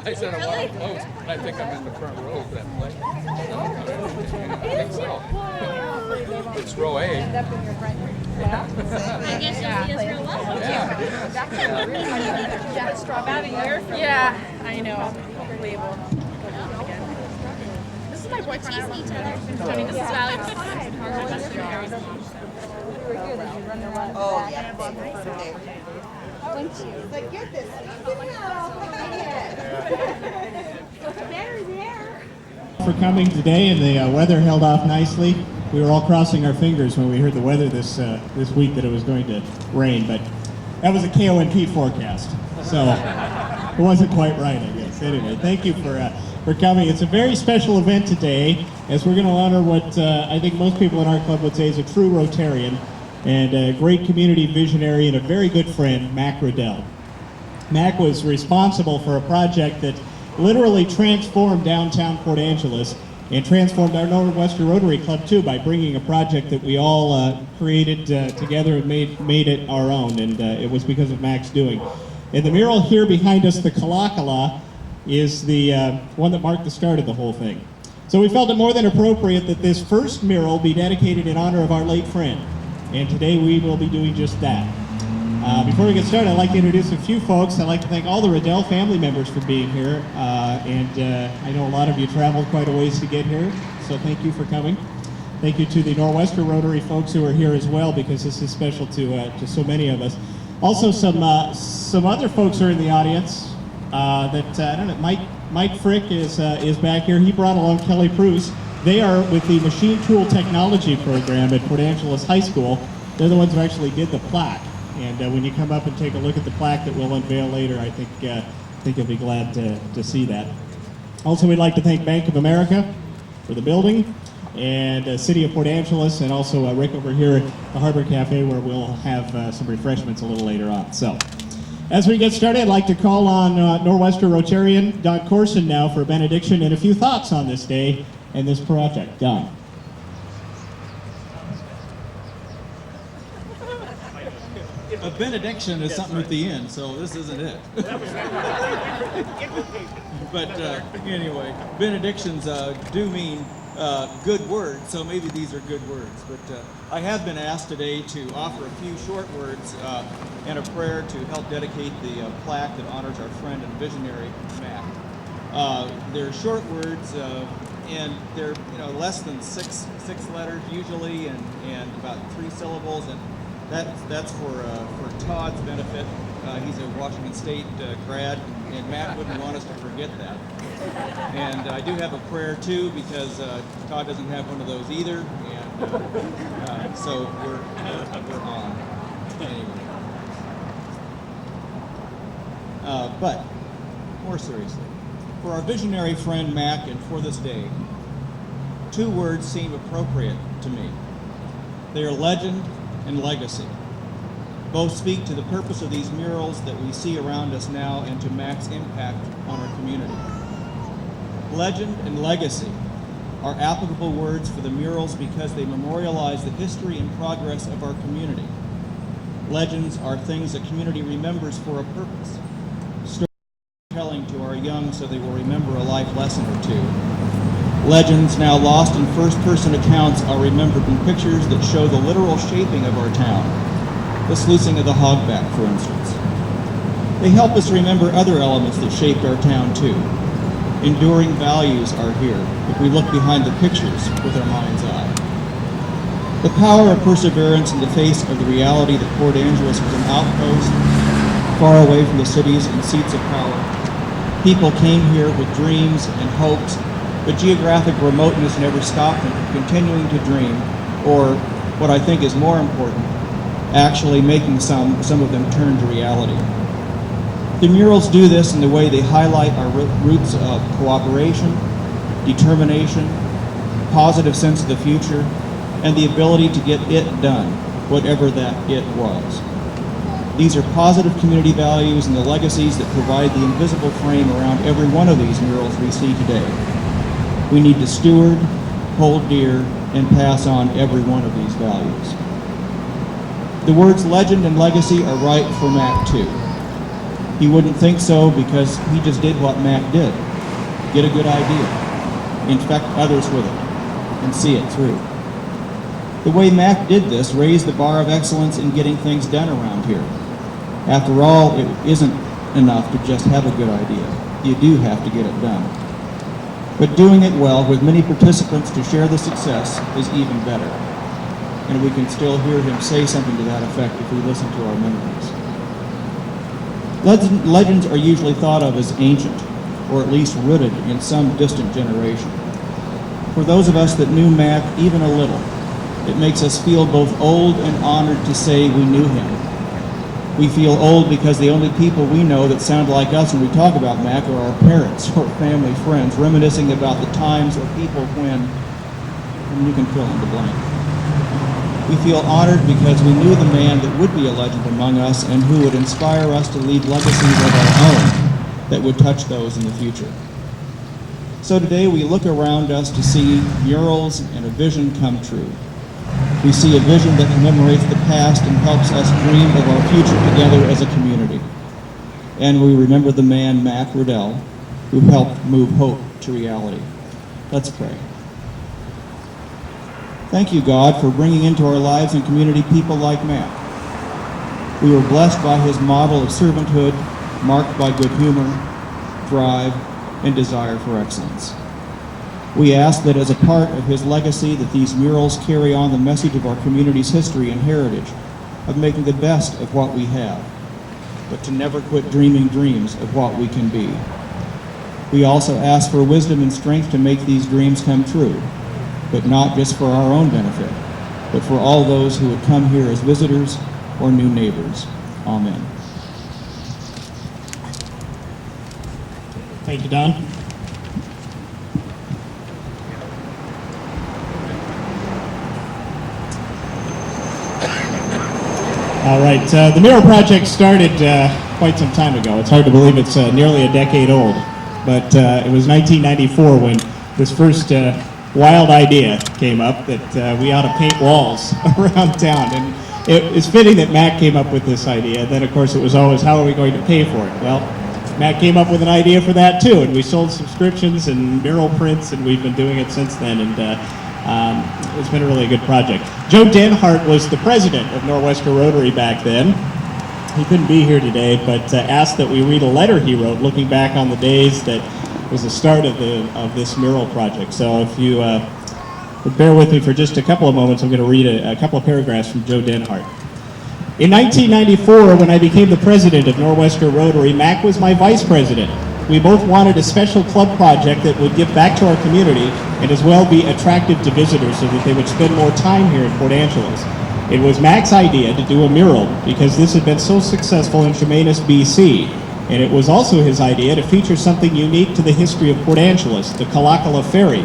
I said I want to close. I think I'm in the front row of that play. I think so. It's row A. I guess you'll see us real well. Yeah, I know. Label. This is my boyfriend. Teasing each other. I mean, this is Valley. Oh, yeah. But get this. For coming today, and the weather held off nicely. We were all crossing our fingers when we heard the weather this week that it was going to rain, but that was a KONP forecast, so it wasn't quite right, I guess. Anyway, thank you for coming. It's a very special event today, as we're going to honor what I think most people in our club would say is a true Rotarian and a great community visionary and a very good friend, Mac Rotrdell. Mac was responsible for a project that literally transformed downtown Port Angeles and transformed our Nor'wester Rotary Club too by bringing a project that we all created together and made it our own, and it was because of Mac's doing. And the mural here behind us, the Kalakala, is the one that marked the start of the whole thing. So we felt it more than appropriate that this first mural be dedicated in honor of our late friend, and today we will be doing just that. Before we get started, I'd like to introduce a few folks. I'd like to thank all the Rotrdell family members for being here, and I know a lot of you traveled quite a ways to get here, so thank you for coming. Thank you to the Nor'wester Rotary folks who are here as well, because this is special to so many of us. Also, some other folks are in the audience. I don't know. Mike Frick is back here. He brought along Kelly Bruce. They are with the Machine Tool Technology program at Port Angeles High School. They're the ones who actually did the plaque. And when you come up and take a look at the plaque that we'll unveil later, I think you'll be glad to see that. Also, we'd like to thank Bank of America for the building, and City of Port Angeles, and also Rick over here at the Harbor Cafe, where we'll have some refreshments a little later on. So, as we get started, I'd like to call on Nor'wester Rotarian Don Corson now for a benediction and a few thoughts on this day and this project. Don. A benediction is something at the end, so this isn't it. But anyway, benedictions do mean good words, so maybe these are good words. But I have been asked today to offer a few short words and a prayer to help dedicate the plaque that honors our friend and visionary, Mac. They're short words, and they're less than six letters usually, and about 3 syllables, and that's for Todd's benefit. He's a Washington State grad, and Matt wouldn't want us to forget that. And I do have a prayer too, because Todd doesn't have one of those either, and so we're on. Anyway. But more seriously, for our visionary friend Mac, and for this day, 2 words seem appropriate to me. They are legend and legacy. Both speak to the purpose of these murals that we see around us now and to Mac's impact on our community. Legend and legacy are applicable words for the murals because they memorialize the history and progress of our community. Legends are things a community remembers for a purpose. Storytelling to our young so they will remember a life lesson or 2. Legends, now lost in first-person accounts, are remembered in pictures that show the literal shaping of our town. The sluicing of the hogback, for instance. They help us remember other elements that shaped our town, too. Enduring values are here if we look behind the pictures with our mind's eye. The power of perseverance in the face of the reality that Port Angeles was an outpost, far away from the cities and seats of power. People came here with dreams and hopes, but geographic remoteness never stopped them from continuing to dream, or, what I think is more important, actually making some of them turn to reality. The murals do this in the way they highlight our roots of cooperation, determination, positive sense of the future, and the ability to get it done, whatever that it was. These are positive community values and the legacies that provide the invisible frame around every one of these murals we see today. We need to steward, hold dear, and pass on every one of these values. The words legend and legacy are right for Mac too. He wouldn't think so because he just did what Mac did. Get a good idea, infect others with it, and see it through. The way Mac did this raised the bar of excellence in getting things done around here. After all, it isn't enough to just have a good idea. You do have to get it done. But doing it well with many participants to share the success is even better. And we can still hear him say something to that effect if we listen to our memories. Legends are usually thought of as ancient, or at least rooted in some distant generation. For those of us that knew Mac even a little, it makes us feel both old and honored to say we knew him. We feel old because the only people we know that sound like us when we talk about Mac are our parents or family friends, reminiscing about the times or people when, and you can fill in the blank. We feel honored because we knew the man that would be a legend among us and who would inspire us to leave legacies of our own that would touch those in the future. So today we look around us to see murals and a vision come true. We see a vision that commemorates the past and helps us dream of our future together as a community. And we remember the man, Mac Rotary, who helped move hope to reality. Let's pray. Thank you, God, for bringing into our lives and community people like Mac. We were blessed by his model of servanthood, marked by good humor, drive, and desire for excellence. We ask that as a part of his legacy that these murals carry on the message of our community's history and heritage, of making the best of what we have, but to never quit dreaming dreams of what we can be. We also ask for wisdom and strength to make these dreams come true, but not just for our own benefit, but for all those who would come here as visitors or new neighbors. Amen. Thank you, Don. All right, the mural project started quite some time ago. It's hard to believe it's nearly a decade old, but it was 1994 when this first wild idea came up that we ought to paint walls around town. And it is fitting that Mac came up with this idea. Then, of course, it was always, how are we going to pay for it? Well, Mac came up with an idea for that, too, and we sold subscriptions and mural prints, and we've been doing it since then. And it's been a really good project. Joe Denhart was the president of Nor'wester Rotary back then. He couldn't be here today, but asked that we read a letter he wrote looking back on the days that was the start of this mural project. So if you would bear with me for just a couple of moments, I'm going to read a couple of paragraphs from Joe Denhart. In 1994, when I became the president of Nor'wester Rotary, Mac was my vice president. We both wanted a special club project that would give back to our community and as well be attractive to visitors so that they would spend more time here in Port Angeles. It was Mac's idea to do a mural because this had been so successful in Chemainus, BC. And it was also his idea to feature something unique to the history of Port Angeles, the Kalakala Ferry.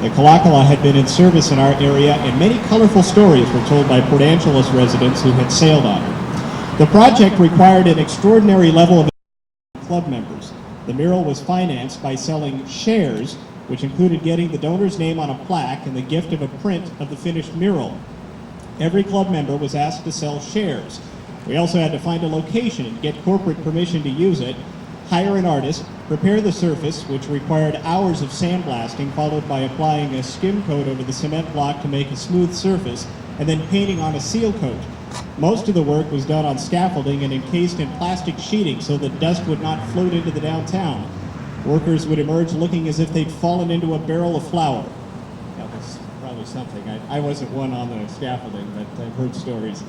The Kalakala had been in service in our area, and many colorful stories were told by Port Angeles residents who had sailed on it. The project required an extraordinary level of club members. The mural was financed by selling shares, which included getting the donor's name on a plaque and the gift of a print of the finished mural. Every club member was asked to sell shares. We also had to find a location and get corporate permission to use it, hire an artist, prepare the surface, which required hours of sandblasting, followed by applying a skim coat over the cement block to make a smooth surface, and then painting on a seal coat. Most of the work was done on scaffolding and encased in plastic sheeting so that dust would not float into the downtown. Workers would emerge looking as if they'd fallen into a barrel of flour. That was probably something. I wasn't one on the scaffolding, but I've heard stories.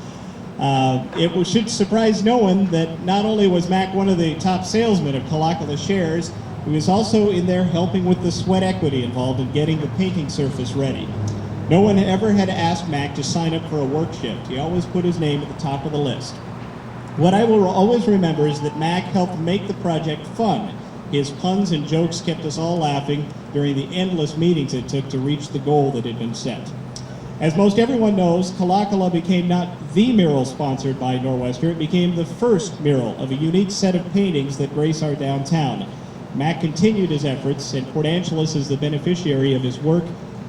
It should surprise no one that not only was Mac one of the top salesmen of Kalakala shares, he was also in there helping with the sweat equity involved in getting the painting surface ready. No one ever had asked Mac to sign up for a work shift. He always put his name at the top of the list. What I will always remember is that Mac helped make the project fun. His puns and jokes kept us all laughing during the endless meetings it took to reach the goal that had been set. As most everyone knows, Kalakala became not the mural sponsored by Nor'wester, it became the first mural of a unique set of paintings that grace our downtown. Mac continued his efforts, and Port Angeles is the beneficiary of his work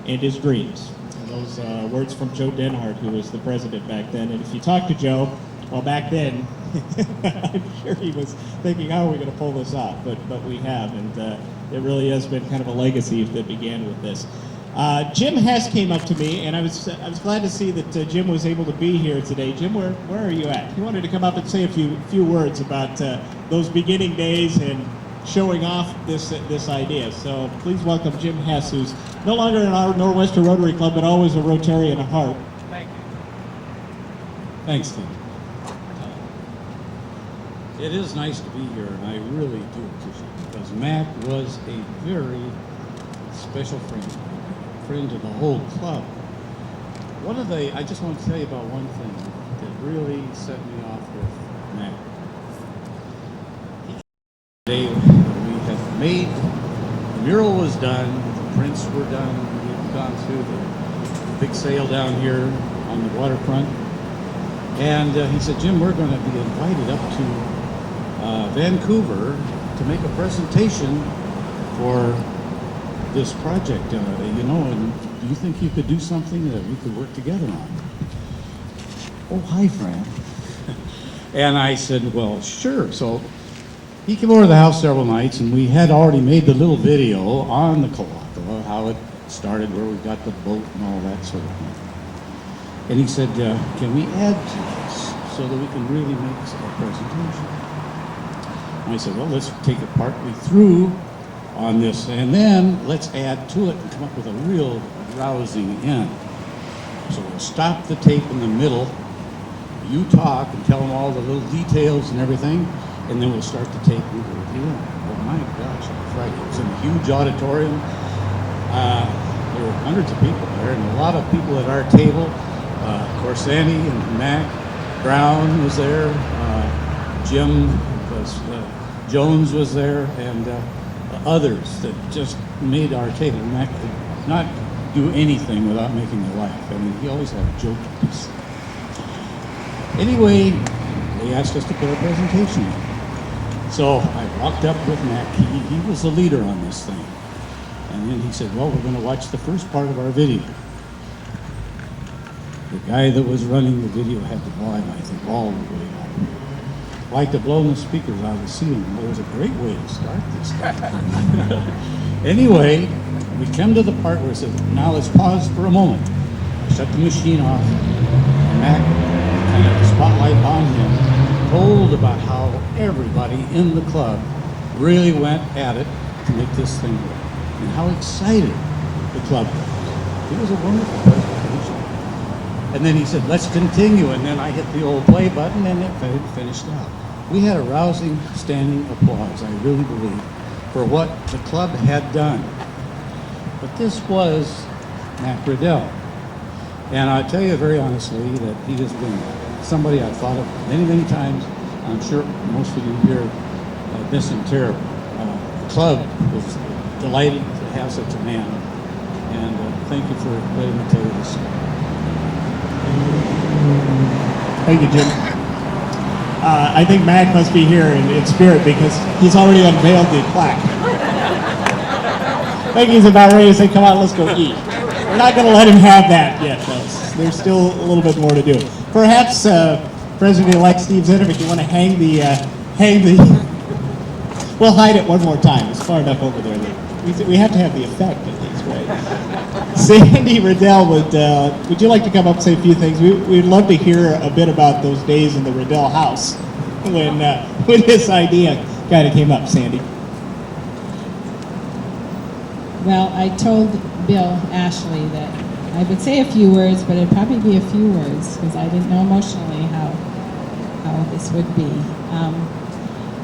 and his dreams. And those words from Joe Denhart, who was the president back then. And if you talk to Joe, Well, back then, I'm sure he was thinking, how are we going to pull this off? But we have, and it really has been kind of a legacy that began with this. Jim Hess came up to me, and I was glad to see that Jim was able to be here today. Jim, where are you at? He wanted to come up and say a few words about those beginning days and showing off this idea. So please welcome Jim Hess, who's no longer in our Nor'wester Rotary Club, but always a Rotarian at heart. Thank you. Thanks, Tim. It is nice to be here, and I really do appreciate it, because Mac was a very special friend to the whole club. I just want to tell you about one thing that really set me off with Mac. Today we had made, the mural was done, the prints were done, we had gone through the big sale down here on the waterfront, and he said, Jim, we're going to be invited up to Vancouver to make a presentation for this project, and do you think you could do something that we could work together on? Oh, hi, Fran. And I said, well, sure. So he came over to the house several nights, and we had already made the little video on the Kalakala, how it started, where we got the boat and all that sort of thing. And he said, can we add to this so that we can really make a presentation? And I said, well, let's take it partly through on this, and then let's add to it and come up with a real rousing end. So we'll stop the tape in the middle, you talk and tell them all the little details and everything, and then we'll start the tape and go with you. Oh my gosh, that's right. It was in a huge auditorium. There were hundreds of people there, and a lot of people at our table. Of course, Sandy and Mac Brown was there. Jim Jones was there, and others that just made our table. Mac could not do anything without making you laugh. I mean, he always had a joke to piece. Anyway, they asked us to put a presentation in. So I walked up with Mac. He was the leader on this thing. And then he said, well, we're going to watch the first part of our video. The guy that was running the video had the volume, I think, all the way up. Like to blow the speakers out of the ceiling. Well, it was a great way to start this thing. Anyway, we come to the part where it says, now let's pause for a moment. I shut the machine off, and Mac, kind of the spotlight on him, told about how everybody in the club really went at it to make this thing work, and how excited the club was. It was a wonderful presentation. And then he said, let's continue, and then I hit the old play button, and it finished out. We had a rousing standing applause, I really believe, for what the club had done. But this was Mac Riddell. And I tell you very honestly that he has been somebody I've thought of many, many times. I'm sure most of you here miss him terribly. The club was delighted to have such a man. And thank you for letting me tell you this story. Thank you, Jim. I think Mac must be here in spirit because he's already unveiled the plaque. I think he's about ready to say, come on, let's go eat. We're not going to let him have that yet, though. There's still a little bit more to do. Perhaps President-elect Steve Zinner, if you want to hang the, we'll hide it one more time. It's far enough over there. We have to have the effect at least, right? Sandy Riddell, would you like to come up and say a few things? We'd love to hear a bit about those days in the Riddell house when this idea kind of came up, Sandy. Well, I told Bill Ashley that I would say a few words, but it'd probably be a few words because I didn't know emotionally how this would be.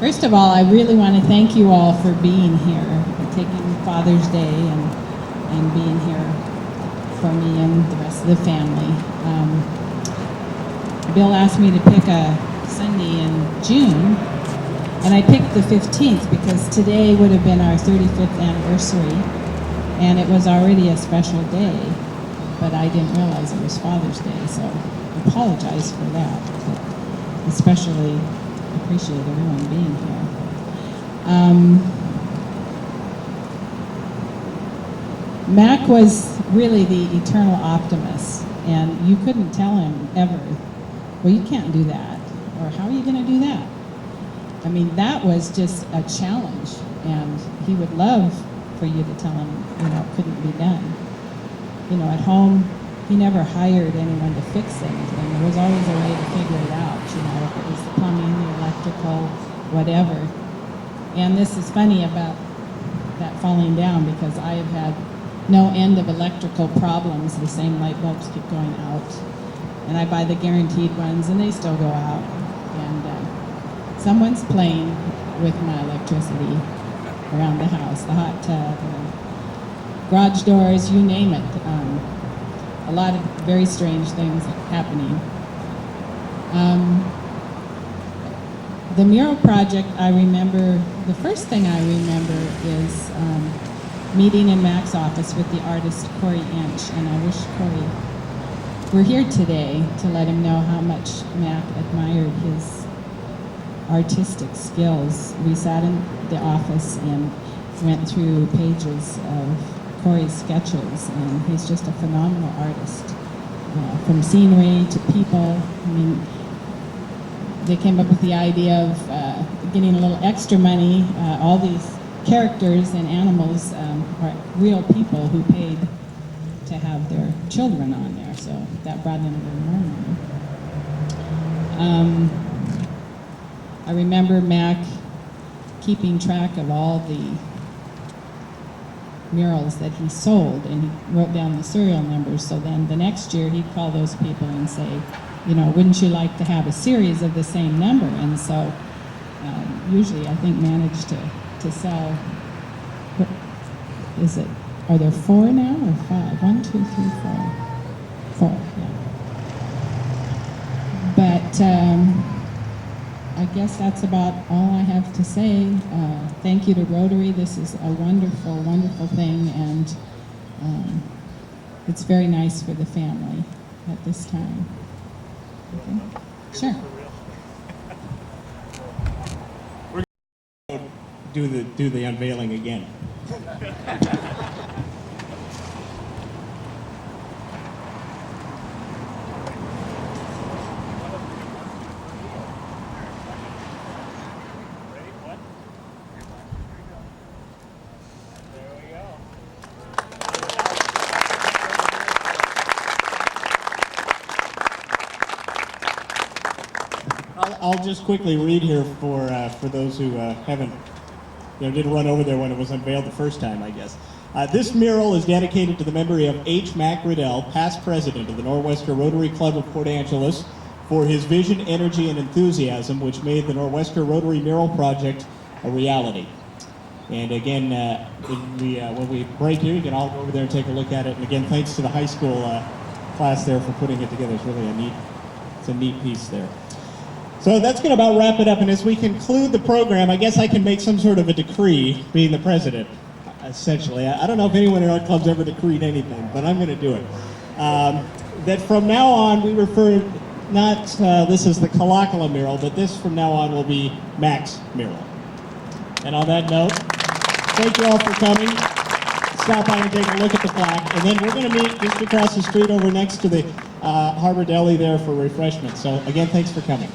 First of all, I really want to thank you all for being here, and taking Father's Day and being here for me and the rest of the family. Bill asked me to pick a Sunday in June, and I picked the 15th because today would have been our 35th anniversary, and it was already a special day, but I didn't realize it was Father's Day, so I apologize for that, but especially appreciate everyone being here. Mac was really the eternal optimist, and you couldn't tell him ever, well, you can't do that. Or how are you going to do that? I mean, that was just a challenge, and he would love for you to tell him, it couldn't be done. At home, he never hired anyone to fix anything. There was always a way to figure it out, if it was the plumbing, the electrical, whatever. And this is funny about that falling down, because I have had no end of electrical problems. The same light bulbs keep going out. And I buy the guaranteed ones, and they still go out. And someone's playing with my electricity around the house, the hot tub, garage doors, you name it. A lot of very strange things happening. The mural project, I remember, the first thing I remember is meeting in Mac's office with the artist Corey Inch, and I wish Corey were here today to let him know how much Mac admired his artistic skills. We sat in the office and went through pages of Corey's sketches, and he's just a phenomenal artist. From scenery to people. I mean, they came up with the idea of getting a little extra money. All these characters and animals are real people who paid to have their children on there, so that brought in a little more money. I remember Mac keeping track of all the murals that he sold, and he wrote down the serial numbers, so then the next year he'd call those people and say, wouldn't you like to have a series of the same number? And so usually I think managed to sell, are there 4 now or 5? 1, 2, 3, 4. 4, yeah. But I guess that's about all I have to say. Thank you to Rotary. This is a wonderful, wonderful thing, and it's very nice for the family at this time. Okay. Sure. Do the unveiling again. I'll just quickly read here for those who haven't, didn't run over there when it was unveiled the first time, I guess. This mural is dedicated to the memory of H. Mac Riddell, past president of the Nor'wester Rotary Club of Port Angeles, for his vision, energy, and enthusiasm, which made the Nor'wester Rotary Mural Project a reality. And again, when we break here, you can all go over there and take a look at it. And again, thanks to the high school class there for putting it together. It's really a neat piece there. So that's going to about wrap it up, and as we conclude the program, I guess I can make some sort of a decree, being the president, essentially. I don't know if anyone in our club's ever decreed anything, but I'm going to do it. That from now on, we refer not this is the Kalakala Mural, but this from now on will be Mac's Mural. And on that note, thank you all for coming. Stop by and take a look at the plaque, and then we're going to meet just across the street over next to the Harbor Deli there for refreshments. So again, thanks for coming.